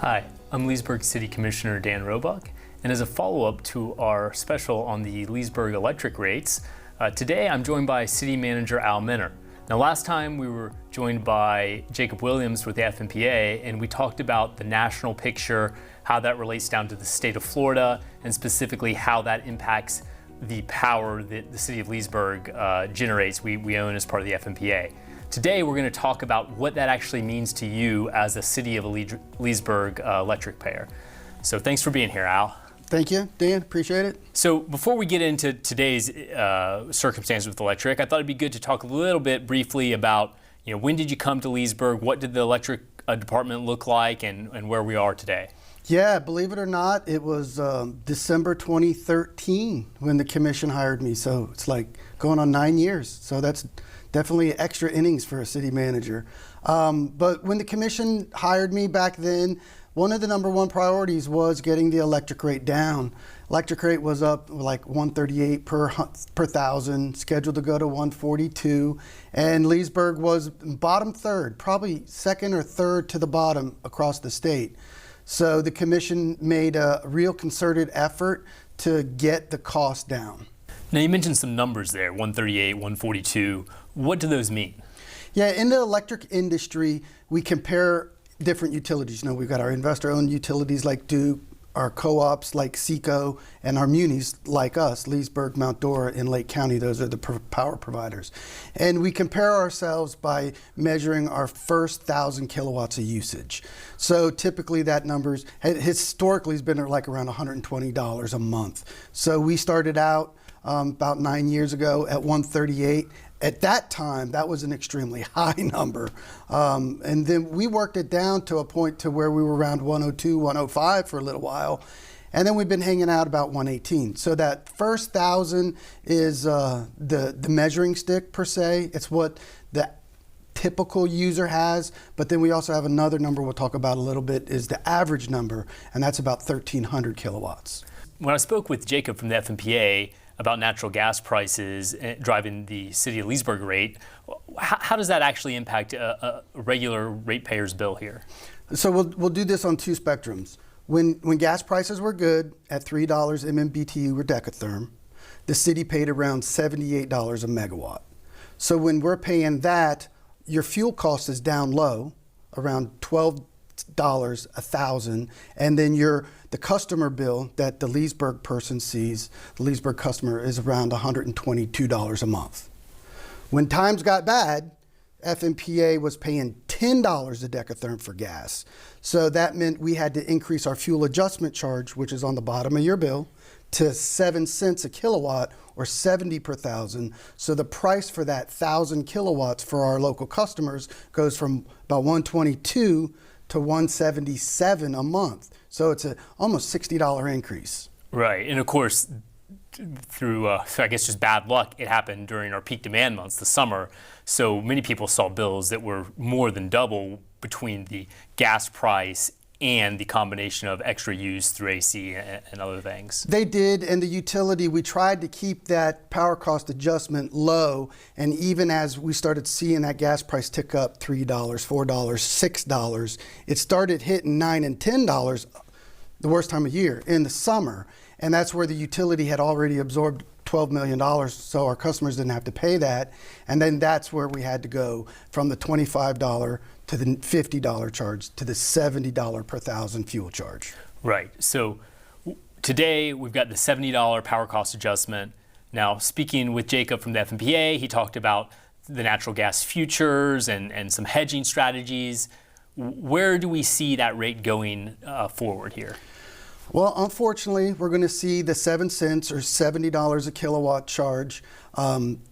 Hi, I'm Leesburg City Commissioner Dan Roebuck, and as a follow-up to our special on the Leesburg electric rates, today I'm joined by City Manager Al Minner. Now last time we were joined by Jacob Williams with the FMPA, and we talked about the national picture, how that relates down to the state of Florida, and specifically how that impacts the power that the city of Leesburg generates, we own as part of the FMPA. Today we're going to talk about what that actually means to you as a city of Leesburg electric payer. So thanks for being here, Al. Thank you, Dan. Appreciate it. So before we get into today's circumstances with electric, I thought it'd be good to talk a little bit briefly about, when did you come to Leesburg? What did the electric department look like, and where we are today? Yeah, believe it or not, it was December 2013 when the commission hired me. So it's like going on 9 years. So that's definitely extra innings for a city manager. But when the commission hired me back then, one of the number one priorities was getting the electric rate down. Electric rate was up like 138 per thousand, scheduled to go to 142. And Leesburg was bottom third, probably second or third to the bottom across the state. So the commission made a real concerted effort to get the cost down. Now you mentioned some numbers there, 138, 142. What do those mean? Yeah, in the electric industry, we compare different utilities. We've got our investor-owned utilities like Duke, our co-ops like SECO, and our munis like us, Leesburg, Mount Dora, and Lake County. Those are the power providers. And we compare ourselves by measuring our first 1,000 kilowatts of usage. So typically that number's historically has been like around $120 a month. So we started out about 9 years ago at 138. At that time, that was an extremely high number. And then we worked it down to a point to where we were around 102, 105 for a little while. And then we've been hanging out about 118. So that first 1,000 is the measuring stick per se. It's what the typical user has, but then we also have another number we'll talk about a little bit is the average number, and that's about 1,300 kilowatts. When I spoke with Jacob from the FMPA about natural gas prices driving the city of Leesburg rate, how does that actually impact a regular ratepayer's bill here? So we'll do this on two spectrums. When gas prices were good at $3 MMBTU or decatherm, the city paid around $78 a megawatt. So when we're paying that, your fuel cost is down low, around $12 a thousand, and then the customer bill that the Leesburg person sees, the Leesburg customer, is around $122 a month. When times got bad, FMPA was paying $10 a decatherm for gas. So that meant we had to increase our fuel adjustment charge, which is on the bottom of your bill, to 7 cents a kilowatt or 70 per thousand. So the price for that 1,000 kilowatts for our local customers goes from about 122 to 177 a month. So it's a almost $60 increase. Right, and of course, through I guess just bad luck, it happened during our peak demand months, the summer. So many people saw bills that were more than double between the gas price and the combination of extra use through AC and other things. They did, and the utility, we tried to keep that power cost adjustment low, and even as we started seeing that gas price tick up $3, $4, $6, it started hitting $9 and $10 the worst time of year in the summer, and that's where the utility had already absorbed $12 million, so our customers didn't have to pay that, and then that's where we had to go from the $25 to the $50 charge to the $70 per thousand fuel charge. Right. So today we've got the $70 power cost adjustment. Now, speaking with Jacob from the FMPA, he talked about the natural gas futures and some hedging strategies. Where do we see that rate going forward here? Well, unfortunately, we're going to see the 7 cents or $70 a kilowatt charge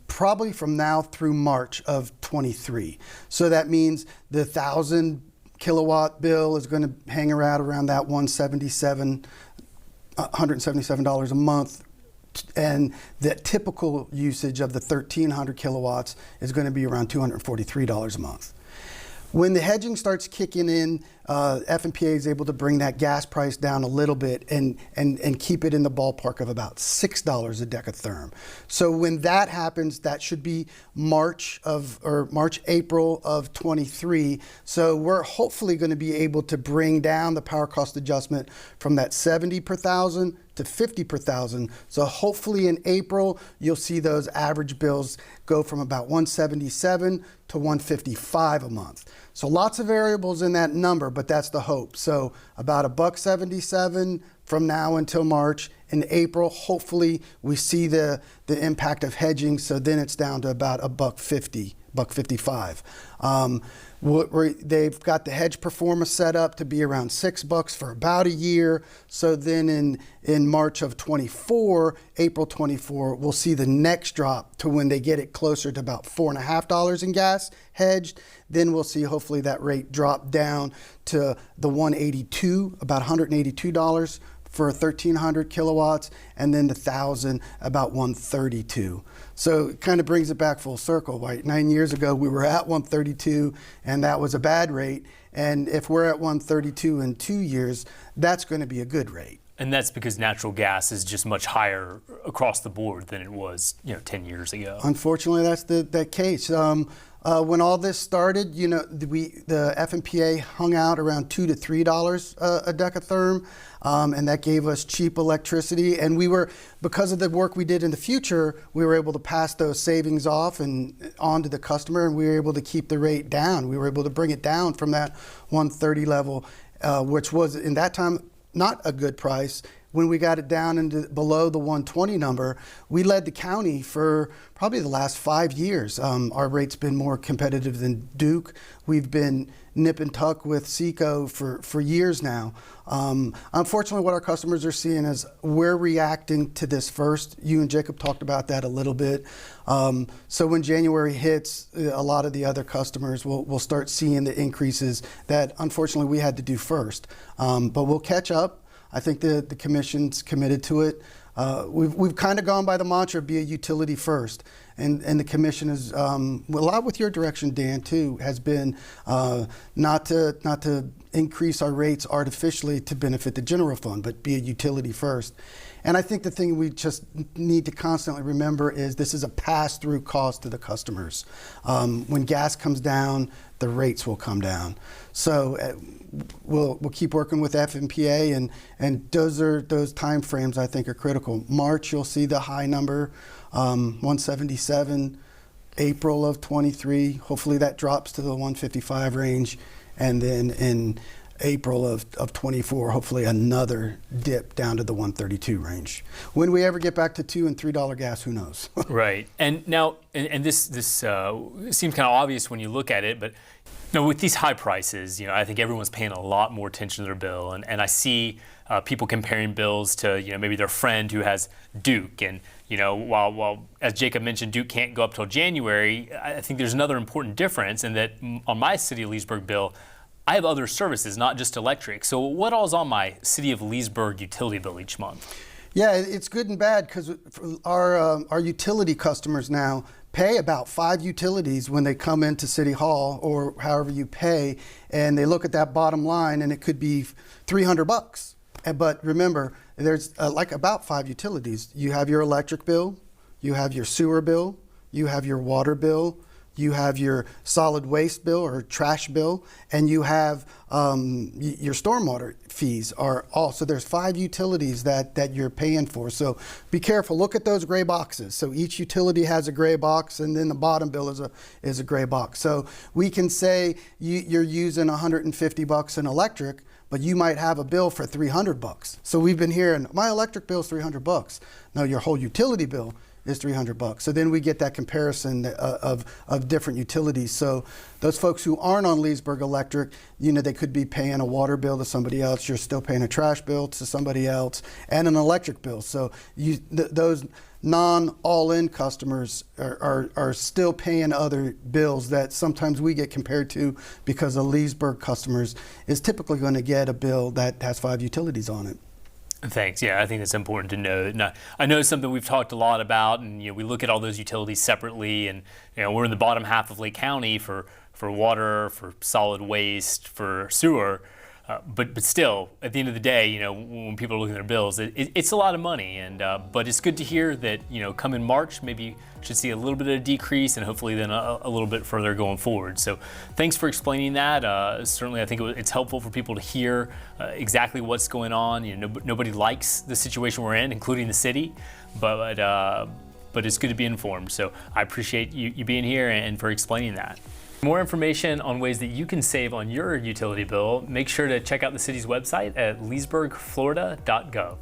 probably from now through March of 23. So that means the 1,000 kilowatt bill is going to hang around that $177 a month. And the typical usage of the 1,300 kilowatts is going to be around $243 a month. When the hedging starts kicking in, FMPA is able to bring that gas price down a little bit and keep it in the ballpark of about $6 a decatherm. So when that happens, that should be March, April of 23. So we're hopefully going to be able to bring down the power cost adjustment from that 70 per thousand to 50 per thousand. So hopefully in April, you'll see those average bills go from about 177 to 155 a month. So lots of variables in that number, but that's the hope. So about $1.77 from now until March. In April, hopefully we see the impact of hedging. So then it's down to about $1.50, $1.55. They've got the hedge performance set up to be around $6 for about a year. So then in March of 24, April 24, we'll see the next drop to when they get it closer to about $4.50 in gas hedged. Then we'll see hopefully that rate drop down to the 182, about $182 for 1,300 kilowatts, and then the 1,000 about 132. So it kind of brings it back full circle, right? 9 years ago, we were at 132, and that was a bad rate. And if we're at 132 in 2 years, that's going to be a good rate. And that's because natural gas is just much higher across the board than it was, 10 years ago. Unfortunately, that's the case. When all this started, the FMPA hung out around $2 to $3 a decatherm, and that gave us cheap electricity. And because of the work we did in the future, we were able to pass those savings off and on to the customer, and we were able to keep the rate down. We were able to bring it down from that 130 level, which was in that time not a good price. When we got it down into below the 120 number, we led the county for probably the last 5 years. Our rate's been more competitive than Duke. We've been nip and tuck with SECO for years now. Unfortunately, what our customers are seeing is we're reacting to this first. You and Jacob talked about that a little bit. So when January hits, a lot of the other customers will start seeing the increases that unfortunately we had to do first. But we'll catch up. I think the commission's committed to it. We've kind of gone by the mantra, be a utility first. And the commission is, a lot with your direction, Dan, too, has been not to increase our rates artificially to benefit the general fund, but be a utility first. And I think the thing we just need to constantly remember is this is a pass-through cost to the customers. When gas comes down, the rates will come down. So we'll keep working with FMPA, and those time frames I think are critical. March, you'll see the high number, 177. April of 23, hopefully that drops to the 155 range, and then in April of 24, hopefully another dip down to the 132 range. When we ever get back to $2 and $3 gas, who knows? Right. And now, and this seems kind of obvious when you look at it, but with these high prices, I think everyone's paying a lot more attention to their bill, and I see people comparing bills to maybe their friend who has Duke, and while as Jacob mentioned, Duke can't go up till January, I think there's another important difference in that on my City of Leesburg bill, I have other services, not just electric. So what all is on my City of Leesburg utility bill each month? Yeah, it's good and bad because our utility customers now pay about 5 utilities when they come into City Hall or however you pay, and they look at that bottom line and it could be $300. But remember, there's about 5 utilities. You have your electric bill, you have your sewer bill, you have your water bill, you have your solid waste bill or trash bill, and you have your stormwater fees are all. So there's 5 utilities that you're paying for. So be careful. Look at those gray boxes. So each utility has a gray box, and then the bottom bill is a gray box. So we can say you're using $150 in electric, but you might have a bill for $300. So we've been hearing my electric bill is $300. No, your whole utility bill is $300. So then we get that comparison of different utilities. So those folks who aren't on Leesburg Electric, they could be paying a water bill to somebody else. You're still paying a trash bill to somebody else and an electric bill. So those non-all-in customers are still paying other bills that sometimes we get compared to because a Leesburg customers is typically going to get a bill that has 5 utilities on it. Thanks. Yeah, I think that's important to note. And I know something we've talked a lot about, and we look at all those utilities separately, and we're in the bottom half of Lake County for for water, for solid waste, for sewer. But still, at the end of the day, you know, when people are looking at their bills, it's a lot of money. And but it's good to hear that, you know, come in March, maybe should see a little bit of a decrease, and hopefully then a little bit further going forward. So thanks for explaining that. Certainly, I think it's helpful for people to hear exactly what's going on. You know, nobody likes the situation we're in, including the city, but it's good to be informed. So I appreciate you being here and for explaining that. For more information on ways that you can save on your utility bill, make sure to check out the city's website at leesburgflorida.gov.